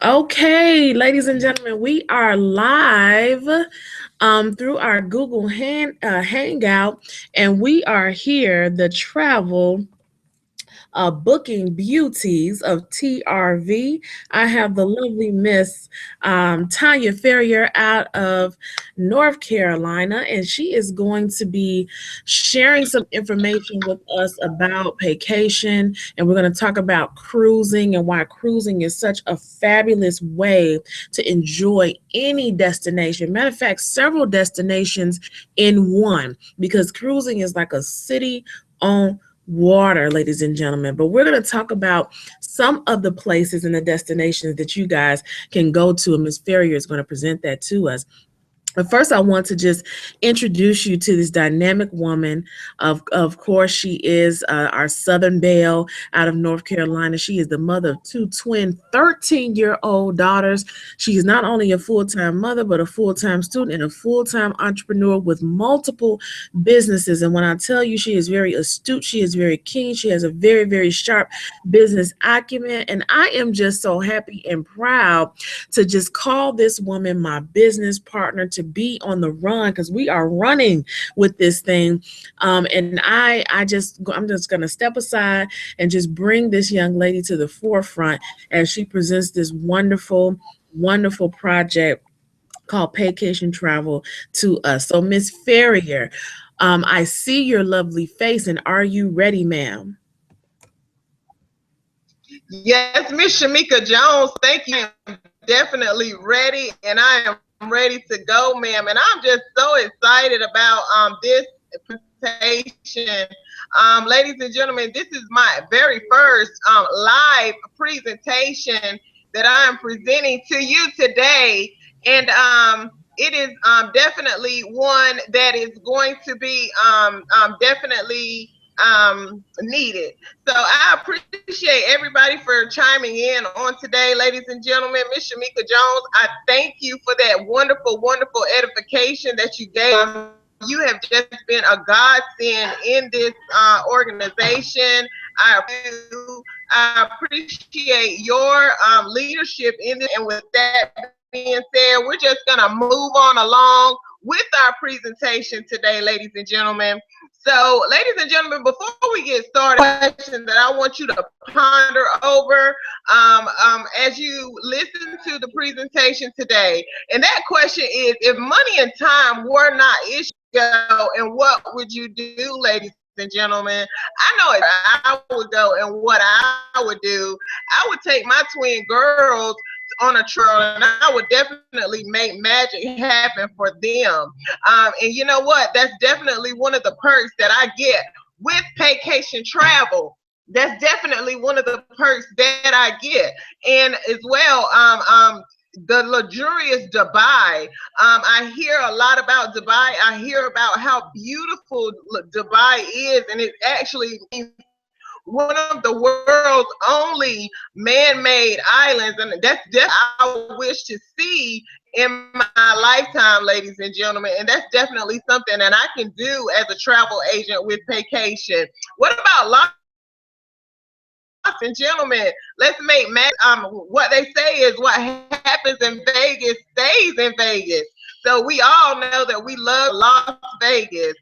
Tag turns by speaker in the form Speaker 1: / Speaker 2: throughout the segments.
Speaker 1: Okay, ladies and gentlemen, we are live through our Google Hangout, and we are here, the travel booking beauties of TRV. I have the lovely Miss Tonya Farrior out of North Carolina, and she is going to be sharing some information with us about vacation. And we're going to talk about cruising and why cruising is such a fabulous way to enjoy any destination. Matter of fact, several destinations in one, because cruising is like a city on water, ladies and gentlemen. But we're going to talk about some of the places and the destinations that you guys can go to, and Miss Farrior is going to present that to us. But first, I want to just introduce you to this dynamic woman. Of course, she is our Southern Belle out of North Carolina. She is the mother of two twin 13-year-old daughters. She is not only a full-time mother, but a full-time student and a full-time entrepreneur with multiple businesses. And when I tell you she is very astute, she is very keen, she has a very, very sharp business acumen. And I am just so happy and proud to just call this woman my business partner, to be on the run, because we are running with this thing. I'm just going to step aside and just bring this young lady to the forefront as she presents this wonderful, wonderful project called PAYCATION Travel to us. So, Miss Farrior, I see your lovely face, and are you ready, ma'am?
Speaker 2: Yes, Miss Shameka Jones, thank you. I'm definitely ready, and I am ready to go, ma'am. And I'm just so excited about this presentation. Ladies and gentlemen, this is my very first live presentation that I am presenting to you today. And it is definitely one that is going to be definitely needed. So I appreciate everybody for chiming in on today, ladies and gentlemen. Miss Shameka Jones, I thank you for that wonderful, wonderful edification that you gave. You have just been a godsend in this organization. I appreciate your leadership in this. And with that being said, we're just going to move on along with our presentation today, ladies and gentlemen. So, ladies and gentlemen, before we get started, question that I want you to ponder over as you listen to the presentation today. And that question is, if money and time were not issues, and what would you do, ladies and gentlemen? I know it. I would go, and what I would do, I would take my twin girls on a trail, and I would definitely make magic happen for them. And you know what? That's definitely one of the perks that I get with PAYCATION Travel. That's definitely one of the perks that I get. And as well, the luxurious Dubai. I hear a lot about Dubai. I hear about how beautiful Dubai is, and it's actually one of the world's only man-made islands, and that's I wish to see in my lifetime, ladies and gentlemen. And that's definitely something that I can do as a travel agent with PAYCATION. What about and gentlemen, let's make what they say is what happens in Vegas stays in Vegas. So we all know that we love Las Vegas.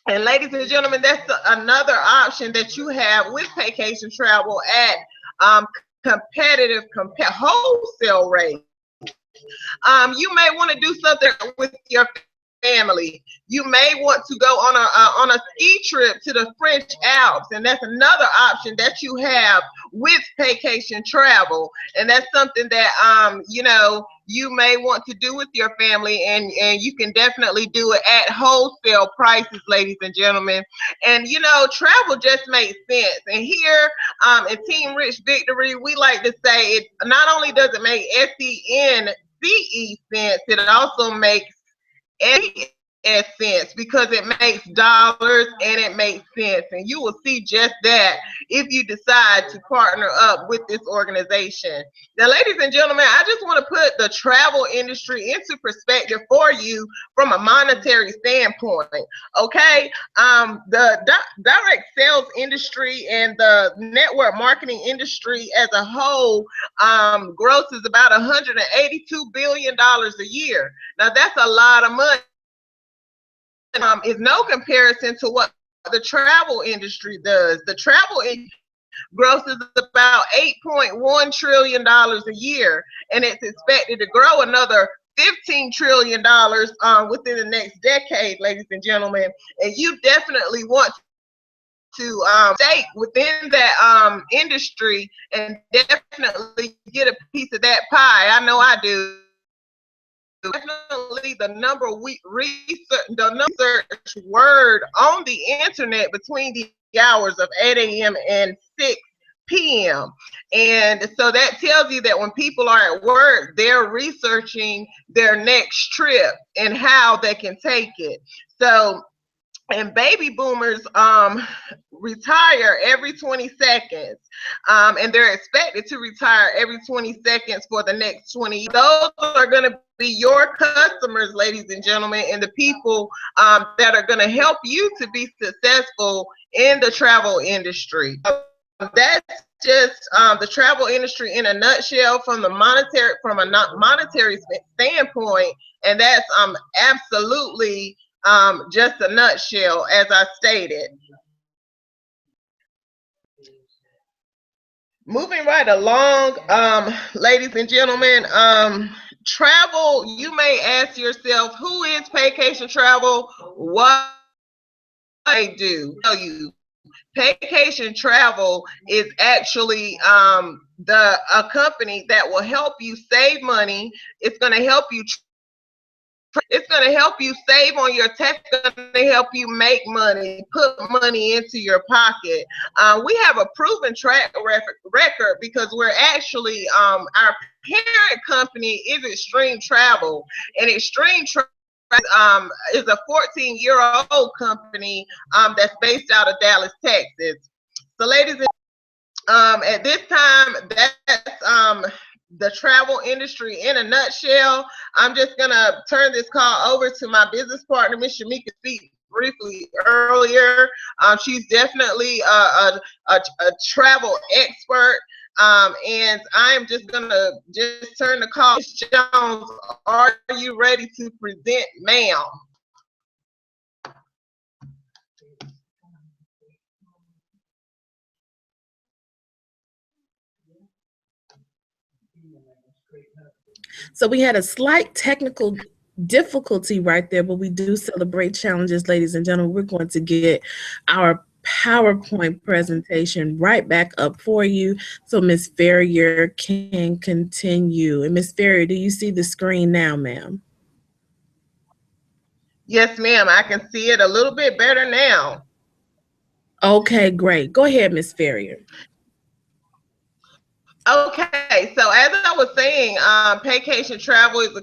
Speaker 2: And ladies and gentlemen, that's another option that you have with PAYCATION Travel at competitive wholesale rate. You may want to do something with your family. You may want to go on a ski trip to the French Alps, and that's another option that you have with PAYCATION Travel. And that's something that you may want to do with your family, and you can definitely do it at wholesale prices, ladies and gentlemen. And travel just makes sense. And here in Team Rich Victory, we like to say it not only does it make SENCE sense, it also makes sense because it makes dollars and it makes sense. And you will see just that if you decide to partner up with this organization. Now, ladies and gentlemen, I just want to put the travel industry into perspective for you from a monetary standpoint. Okay, the direct sales industry and the network marketing industry as a whole grosses about $182 billion a year. Now, that's a lot of money. Is no comparison to what the travel industry does. The travel grosses about $8.1 trillion a year, and it's expected to grow another $15 trillion within the next decade, ladies and gentlemen. And you definitely want to stay within that industry and definitely get a piece of that pie. I know I do. Definitely the number research word on the internet between the hours of 8 a.m. and 6 p.m. And so that tells you that when people are at work, they're researching their next trip and how they can take it. So, and baby boomers retire every 20 seconds, and they're expected to retire every 20 seconds for the next 20 years. Those are going to be your customers, ladies and gentlemen, and the people that are going to help you to be successful in the travel industry. That's just the travel industry in a nutshell from a monetary standpoint, and that's absolutely just a nutshell, as I stated. Moving right along, ladies and gentlemen, travel, you may ask yourself, who is PAYCATION Travel? What they do? Tell you, PAYCATION Travel is actually a company that will help you save money. It's going to help you. It's going to help you save on your tax. It's going to help you make money, put money into your pocket. We have a proven track record because we're actually, our parent company is Extreme Travel, and Extreme Travel is a 14-year-old company that's based out of Dallas, Texas. So, ladies and at this time, that's the travel industry in a nutshell. I'm just gonna turn this call over to my business partner, Miss Shameka, speak briefly earlier. She's definitely a travel expert. And I'm just gonna turn the call. Miss Jones, are you ready to present, ma'am?
Speaker 1: So we had a slight technical difficulty right there, but we do celebrate challenges, ladies and gentlemen. We're going to get our PowerPoint presentation right back up for you so Miss Farrior can continue. And Miss Farrior, do you see the screen now, ma'am?
Speaker 2: Yes, ma'am. I can see it a little bit better now.
Speaker 1: Okay, great. Go ahead, Miss Farrior.
Speaker 2: Okay, so as I was saying, PAYCATION Travel is a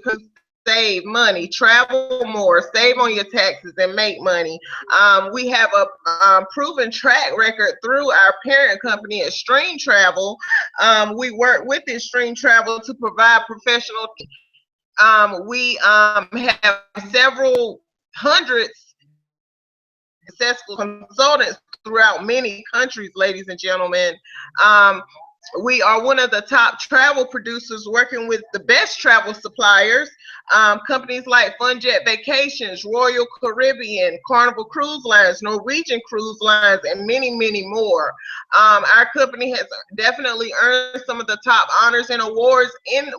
Speaker 2: save money, travel more, save on your taxes, and make money. We have a proven track record through our parent company, Extreme Travel. We work with Extreme Travel to provide professional. We have several hundreds of successful consultants throughout many countries, ladies and gentlemen. We are one of the top travel producers working with the best travel suppliers, companies like FunJet Vacations, Royal Caribbean, Carnival Cruise Lines, Norwegian Cruise Lines, and many, many more. Our company has definitely earned some of the top honors and awards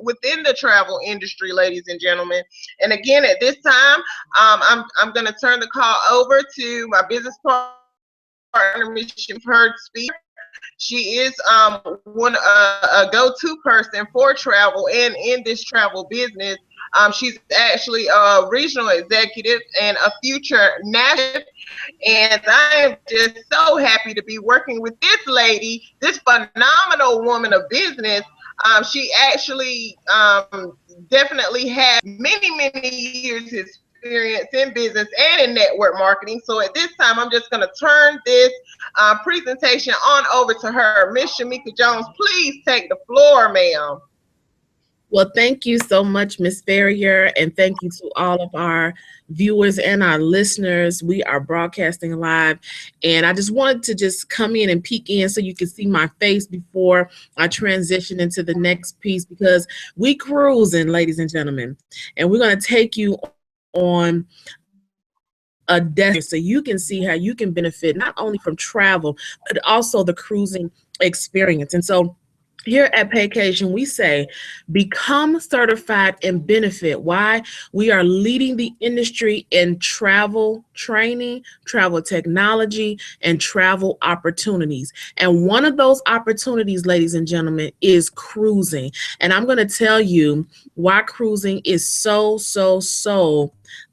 Speaker 2: within the travel industry, ladies and gentlemen. And again, at this time, I'm going to turn the call over to my business partner, Ms. Heard Speaker. She is one a go-to person for travel and in this travel business. She's actually a regional executive and a future national. And I am just so happy to be working with this lady, this phenomenal woman of business. She actually definitely has many, many years experience in business and in network marketing. So at this time, I'm just going to turn this presentation on over to her. Miss Shameka Jones, please take the floor, ma'am.
Speaker 1: Well, thank you so much, Miss Farrior, and thank you to all of our viewers and our listeners. We are broadcasting live, and I just wanted to just come in and peek in so you can see my face before I transition into the next piece, because we cruising, ladies and gentlemen, and we're going to take you on a destination so you can see how you can benefit not only from travel, but also the cruising experience. And so here at PAYCATION, we say become certified and benefit. Why? We are leading the industry in travel training, travel technology, and travel opportunities. And one of those opportunities, ladies and gentlemen, is cruising. And I'm going to tell you why cruising is so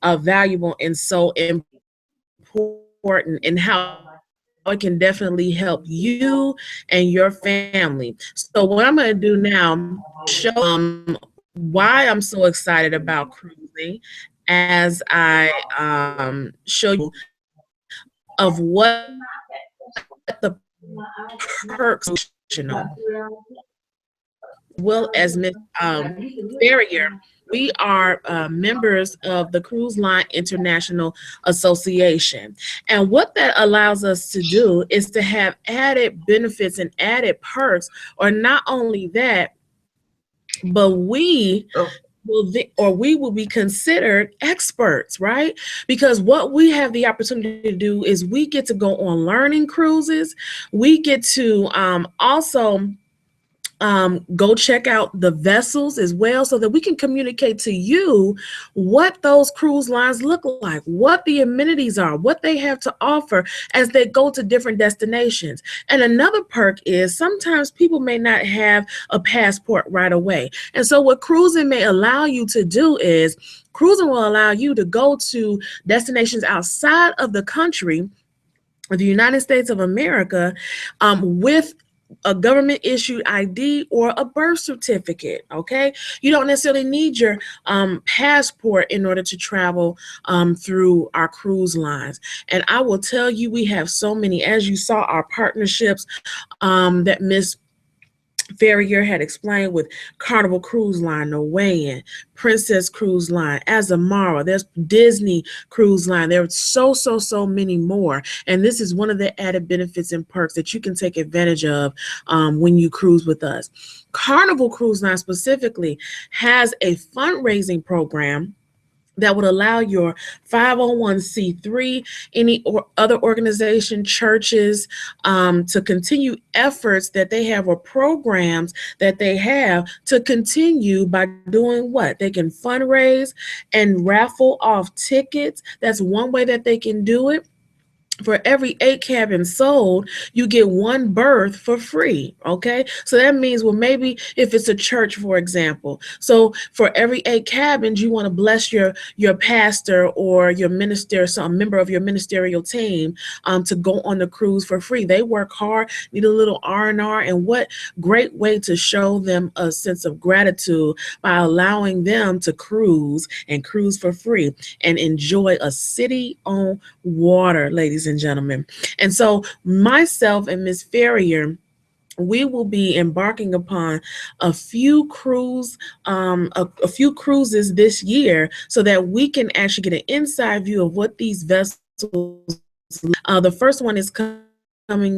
Speaker 1: valuable and so important, and how it can definitely help you and your family. So what I'm going to do now is show why I'm so excited about cruising as I show you of what the perks as well as Miss Farrior. We are members of the Cruise Line International Association. And what that allows us to do is to have added benefits and added perks, or not only that, but we will be considered experts, right? Because what we have the opportunity to do is we get to go on learning cruises. We get to also go check out the vessels as well, so that we can communicate to you what those cruise lines look like, what the amenities are, what they have to offer as they go to different destinations. And another perk is sometimes people may not have a passport right away. And so what cruising may allow you to do is cruising will allow you to go to destinations outside of the country, the United States of America, with a government issued ID or a birth certificate. Okay, you don't necessarily need your passport in order to travel through our cruise lines. And I will tell you, we have so many. As you saw, our partnerships that Miss Farrior had explained with Carnival Cruise Line, Norwegian, Princess Cruise Line, Azamara, there's Disney Cruise Line. There are so many more. And this is one of the added benefits and perks that you can take advantage of when you cruise with us. Carnival Cruise Line specifically has a fundraising program that would allow your 501c3, any or other organization, churches, to continue efforts that they have or programs that they have to continue by doing what? They can fundraise and raffle off tickets. That's one way that they can do it. For every 8 cabins sold, you get 1 berth for free. Okay, so that means, well, maybe if it's a church, for example, so for every 8 cabins, you want to bless your pastor or your minister, some member of your ministerial team, to go on the cruise for free. They work hard, need a little R&R, and what great way to show them a sense of gratitude by allowing them to cruise and cruise for free and enjoy a city on water, ladies and gentlemen. And so myself and Miss Farrior, we will be embarking upon a few a few cruises this year, so that we can actually get an inside view of what these vessels. The first one is coming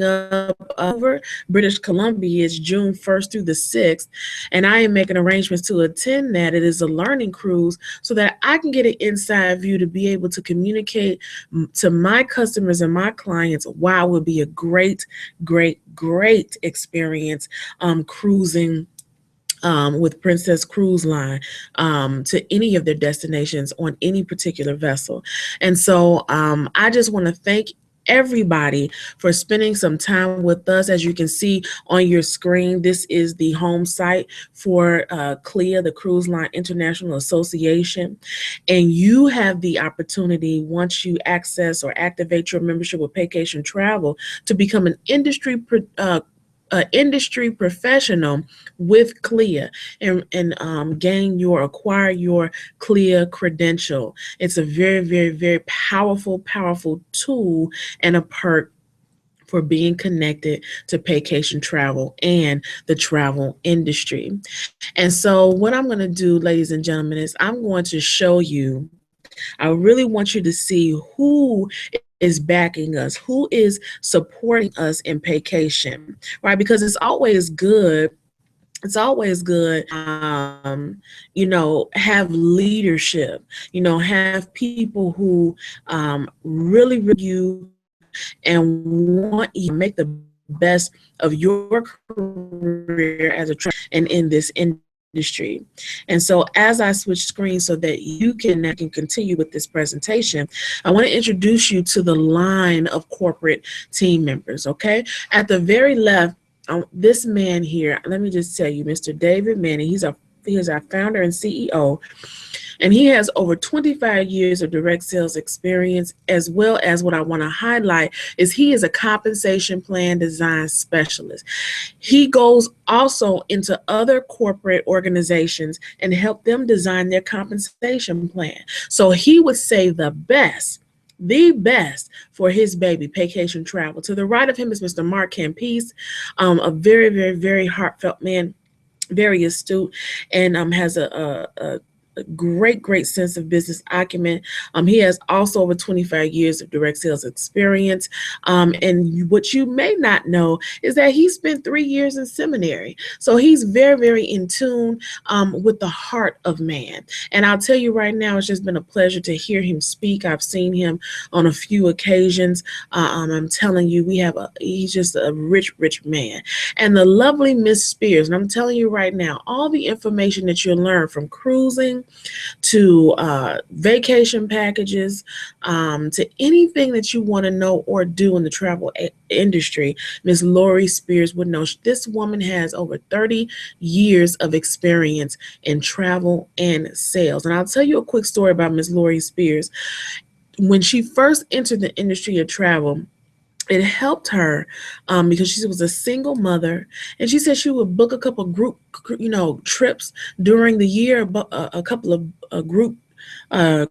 Speaker 1: up over British Columbia. It's June 1st through the 6th, and I am making arrangements to attend that. It is a learning cruise, so that I can get an inside view to be able to communicate to my customers and my clients why it would be a great experience cruising with Princess Cruise Line to any of their destinations on any particular vessel. And so I just want to thank everybody for spending some time with us. As you can see on your screen, this is the home site for CLIA, the Cruise Line International Association. And you have the opportunity, once you access or activate your membership with PAYCATION Travel, to become an industry industry professional with CLIA and acquire your CLIA credential. It's a very, very, very powerful tool and a perk for being connected to Paycation Travel and the travel industry. And so what I'm going to do, ladies and gentlemen, is I'm going to show you, I really want you to see who is backing us, who is supporting us in Paycation, right? Because have leadership, have people who really you and want you to make the best of your career as a traveler and in this industry. And so as I switch screens so that you can continue with this presentation, I want to introduce you to the line of corporate team members, okay? At the very left, this man here, let me just tell you, Mr. David Manning, he is our founder and CEO, and he has over 25 years of direct sales experience, as well as what I want to highlight is he is a compensation plan design specialist. He goes also into other corporate organizations and help them design their compensation plan. So he would say the best for his baby, Paycation Travel. To the right of him is Mr. Mark Campese, a very, very, very heartfelt man, very astute, and has a great sense of business acumen. He has also over 25 years of direct sales experience. And what you may not know is that he spent 3 years in seminary. So he's very, very in tune with the heart of man. And I'll tell you right now, it's just been a pleasure to hear him speak. I've seen him on a few occasions. I'm telling you, he's just a rich man. And the lovely Miss Spears, and I'm telling you right now, all the information that you'll learn from cruising to vacation packages, to anything that you want to know or do in the travel industry, Ms. Lori Spears would know. This woman has over 30 years of experience in travel and sales. And I'll tell you a quick story about Ms. Lori Spears. When she first entered the industry of travel, it helped her because she was a single mother, and she said she would book a couple of group, trips during the year, a couple of group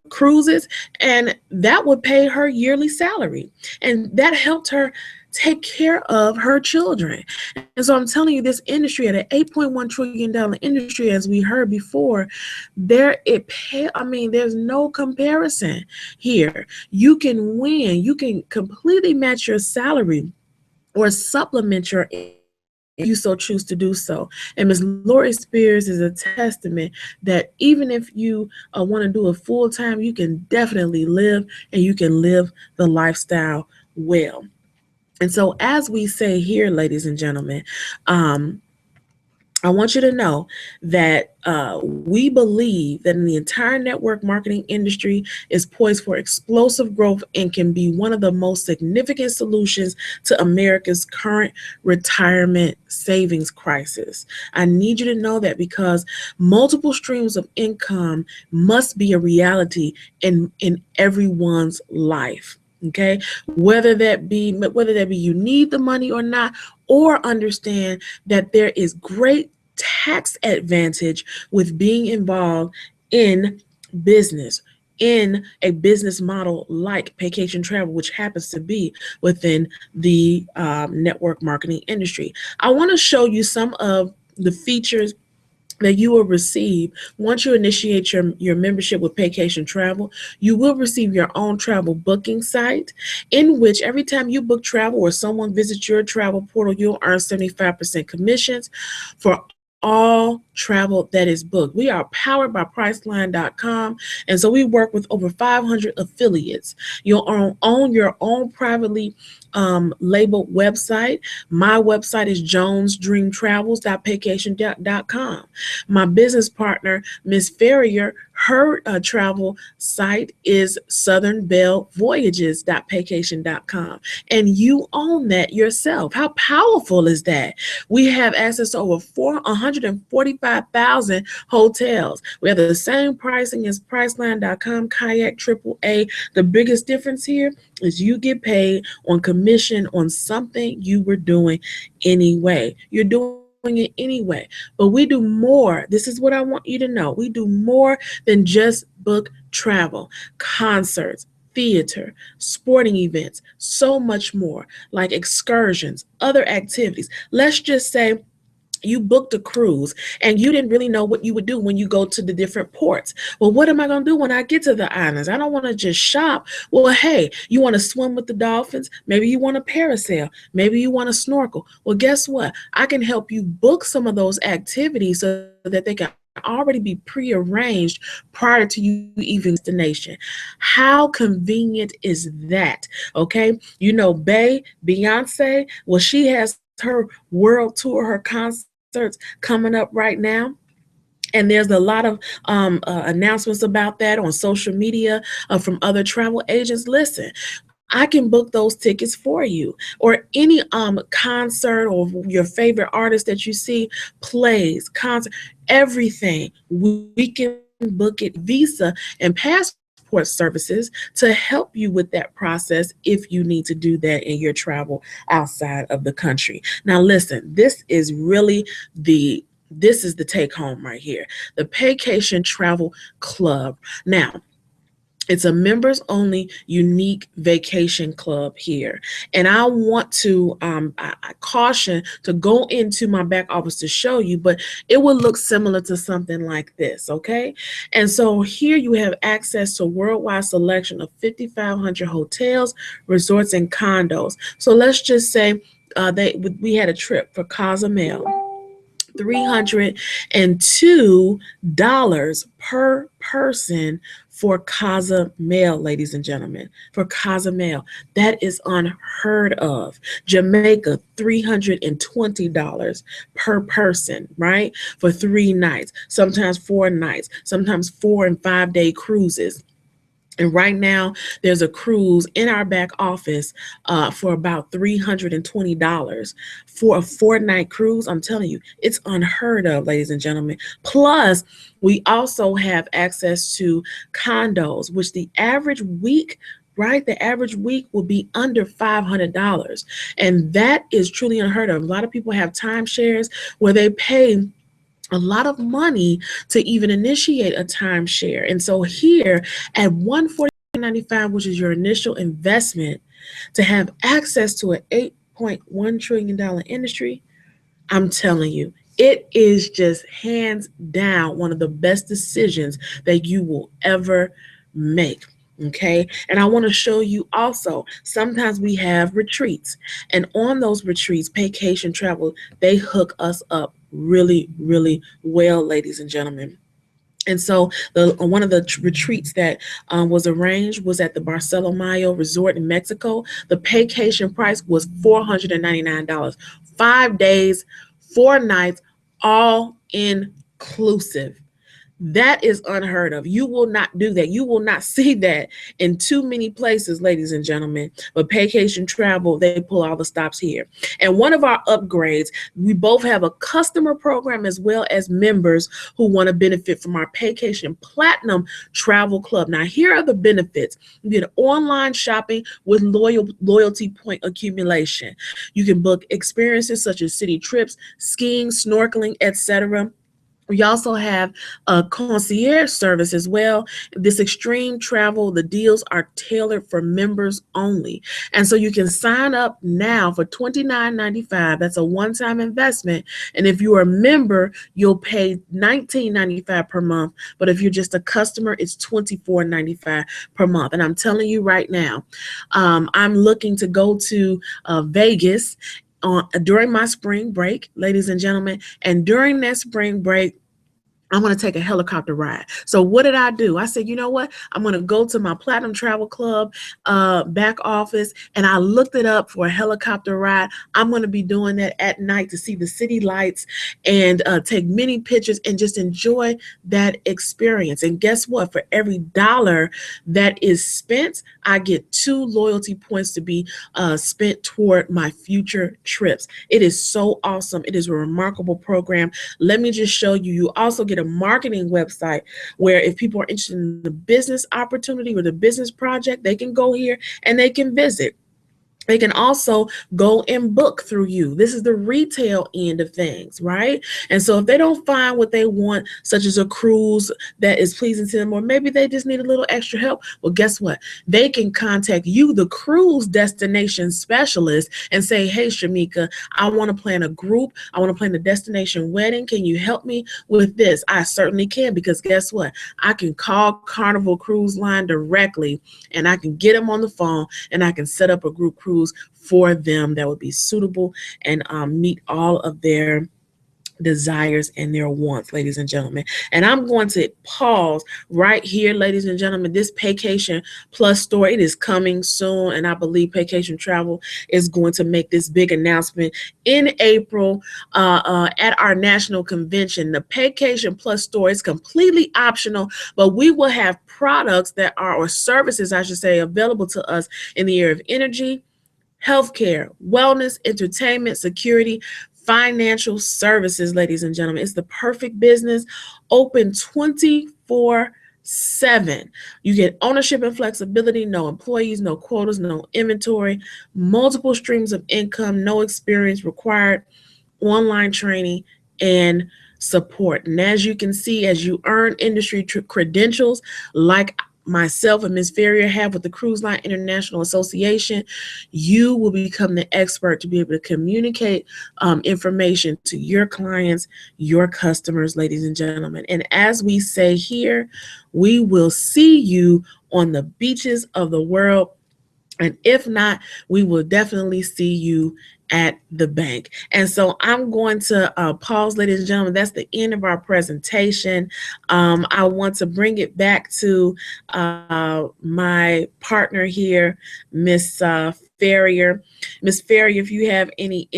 Speaker 1: cruises, and that would pay her yearly salary, and that helped her take care of her children. And so I'm telling you, this industry, at an $8.1 trillion industry, as we heard before, there's no comparison here. You can win. You can completely match your salary or supplement your if you so choose to do so. And Ms. Lori Spears is a testament that even if you want to do it full time, you can definitely live, and you can live the lifestyle well. And so, as we say here, ladies and gentlemen, I want you to know that we believe that in the entire network marketing industry is poised for explosive growth and can be one of the most significant solutions to America's current retirement savings crisis. I need you to know that, because multiple streams of income must be a reality in everyone's life. Okay, whether that be you need the money or not, or understand that there is great tax advantage with being involved in business, in a business model like Paycation Travel, which happens to be within the network marketing industry. I want to show you some of the features that you will receive once you initiate your membership with Paycation Travel. You will receive your own travel booking site, in which every time you book travel or someone visits your travel portal, you'll earn 75% commissions for all travel that is booked. We are powered by Priceline.com, and so we work with over 500 affiliates. You'll own your own privately labeled website. My website is jonesdreamtravels.paycation.com. My business partner, Ms. Farrior, her travel site is southernbellevoyages.paycation.com, and you own that yourself. How powerful is that? We have access to over 145 25,000 hotels. We have the same pricing as Priceline.com, Kayak, AAA. The biggest difference here is you get paid on commission on something you were doing anyway. You're doing it anyway. But we do more. This is what I want you to know. We do more than just book travel, concerts, theater, sporting events, so much more, like excursions, other activities. Let's just say you booked a cruise and you didn't really know what you would do when you go to the different ports. Well, what am I going to do when I get to the islands? I don't want to just shop. Well, hey, you want to swim with the dolphins? Maybe you want to parasail. Maybe you want to snorkel. Well, guess what? I can help you book some of those activities so that they can already be prearranged prior to you even destination. How convenient is that? Okay. You know, Beyonce, well, she has her world tour, her concerts coming up right now. And there's a lot of announcements about that on social media from other travel agents. Listen, I can book those tickets for you, or any concert or your favorite artist that you see, plays, concert, everything. We can book it Visa and passport services to help you with that process if you need to do that in your travel outside of the country. Now, listen, this is the take home right here. The Paycation Travel Club. Now, it's a members only unique vacation club here. And I want to I caution to go into my back office to show you, but it will look similar to something like this, okay? And so here you have access to worldwide selection of 5,500 hotels, resorts, and condos. So let's just say we had a trip for Cozumel. $302 per person for Cozumel, ladies and gentlemen. For Cozumel, that is unheard of. Jamaica, $320 per person, right? For 3 nights, sometimes 4 nights, sometimes 4 and 5 day cruises. And right now, there's a cruise in our back office for about $320 for a 4 night cruise. I'm telling you, it's unheard of, ladies and gentlemen. Plus, we also have access to condos, which the average week, right? The average week will be under $500. And that is truly unheard of. A lot of people have timeshares where they pay a lot of money to even initiate a timeshare. And so here at 149.95, which is your initial investment to have access to an $8.1 trillion industry, I'm telling you, it is just hands down one of the best decisions that you will ever make. Okay. And I want to show you also, sometimes we have retreats, and on those retreats, Paycation Travel, they hook us up really, really well, ladies and gentlemen. And so one of the retreats that was arranged was at the Barcelona Resort in Mexico. The Paycation price was $499, 5 days, 4 nights, all inclusive. That is unheard of. You will not do that. You will not see that in too many places, ladies and gentlemen. But Paycation Travel, they pull all the stops here. And one of our upgrades, we both have a customer program as well as members who want to benefit from our Paycation Platinum Travel Club. Now, here are the benefits. You get online shopping with loyalty point accumulation. You can book experiences such as city trips, skiing, snorkeling, etc. We also have a concierge service as well. This extreme travel, the deals are tailored for members only. And so you can sign up now for $29.95. That's a one-time investment. And if you are a member, you'll pay $19.95 per month. But if you're just a customer, it's $24.95 per month. And I'm telling you right now, I'm looking to go to Vegas during my spring break, ladies and gentlemen. And during that spring break, I'm going to take a helicopter ride. So what did I do? I said, you know what? I'm going to go to my Platinum Travel Club back office, and I looked it up for a helicopter ride. I'm going to be doing that at night to see the city lights and take many pictures and just enjoy that experience. And guess what? For every dollar that is spent, I get 2 loyalty points to be spent toward my future trips. It is so awesome. It is a remarkable program. Let me just show you. You also get a marketing website where if people are interested in the business opportunity or the business project, they can go here and they can visit. They can also go and book through you. This is the retail end of things, right? And so if they don't find what they want, such as a cruise that is pleasing to them, or maybe they just need a little extra help, well, guess what? They can contact you, the cruise destination specialist, and say, hey, Shameka, I want to plan a group. I want to plan a destination wedding. Can you help me with this? I certainly can, because guess what? I can call Carnival Cruise Line directly and I can get them on the phone and I can set up a group cruise for them that would be suitable and meet all of their desires and their wants, ladies and gentlemen. And I'm going to pause right here, ladies and gentlemen. This Paycation Plus store, it is coming soon, and I believe Paycation Travel is going to make this big announcement in April at our national convention. The Paycation Plus store is completely optional, but we will have products that are, or services, I should say, available to us in the area of energy, healthcare, wellness, entertainment, security, financial services, ladies and gentlemen. It's the perfect business, open 24/7. You get ownership and flexibility, no employees, no quotas, no inventory, multiple streams of income, no experience required, online training, and support. And as you can see, as you earn industry credentials like myself and Ms. Farrior have with the Cruise Line International Association, you will become the expert to be able to communicate information to your clients, your customers, ladies and gentlemen. And as we say here, we will see you on the beaches of the world. And if not, we will definitely see you at the bank. And so I'm going to pause, ladies and gentlemen. That's the end of our presentation. I want to bring it back to my partner here, Miss Farrior. Miss Farrior, if you have any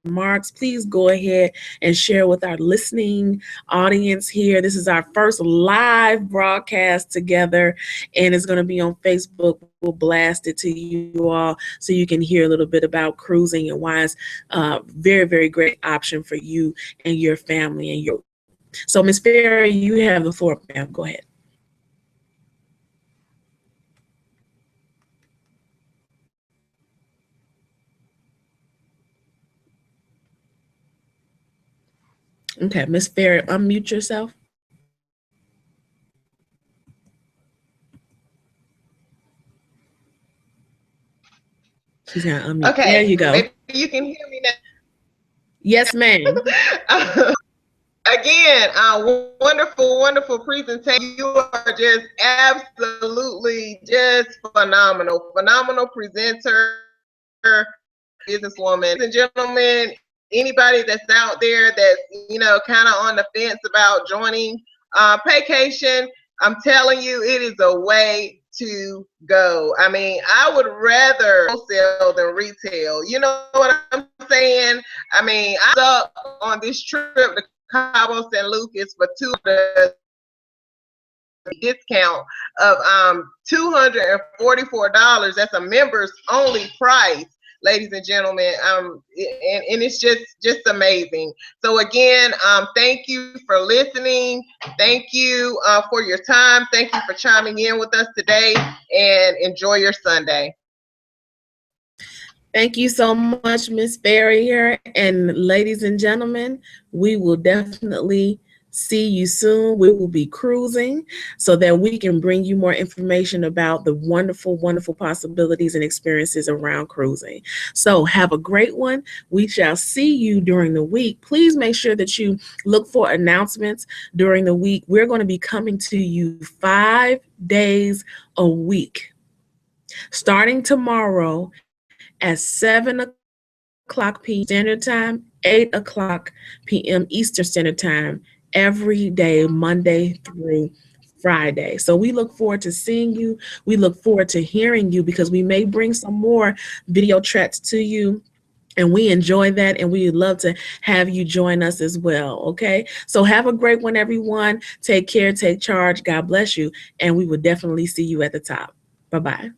Speaker 1: remarks, please go ahead and share with our listening audience here. This is our first live broadcast together, and it's going to be on Facebook. We'll blast it to you all so you can hear a little bit about cruising and why it's a very, very great option for you and your family and your. So, Miss Farrior, you have the floor, ma'am. Go ahead. Okay, Miss Farrior, unmute yourself. She's gonna unmute. There
Speaker 2: Okay,
Speaker 1: you go.
Speaker 2: maybe you can hear me now.
Speaker 1: Yes, ma'am.
Speaker 2: Again, wonderful, wonderful presentation. You are just absolutely just phenomenal, phenomenal presenter, businesswoman. Ladies and gentlemen, anybody that's out there that's, kind of on the fence about joining Paycation, I'm telling you, it is a way to go. I mean, I would rather wholesale than retail. You know what I'm saying? I mean, I was up on this trip to Cabo San Lucas for discount of $244. That's a members only price, ladies and gentlemen. And it's just amazing. So again, thank you for listening. Thank you for your time. Thank you for chiming in with us today, and enjoy your Sunday.
Speaker 1: Thank you so much, Miss Farrior. And ladies and gentlemen, we will definitely see you soon. We will be cruising so that we can bring you more information about the wonderful, wonderful possibilities and experiences around cruising. So have a great one. We shall see you during the week. Please make sure that you look for announcements during the week. We're going to be coming to you 5 days a week, starting tomorrow at 7 o'clock p.m. Standard Time, 8 o'clock p.m. Eastern Standard Time, every day, Monday through Friday. So we look forward to seeing you. We look forward to hearing you because we may bring some more video chats to you, and we enjoy that, and we would love to have you join us as well. Okay, so have a great one, everyone. Take care, take charge. God bless you, and we will definitely see you at the top. Bye bye.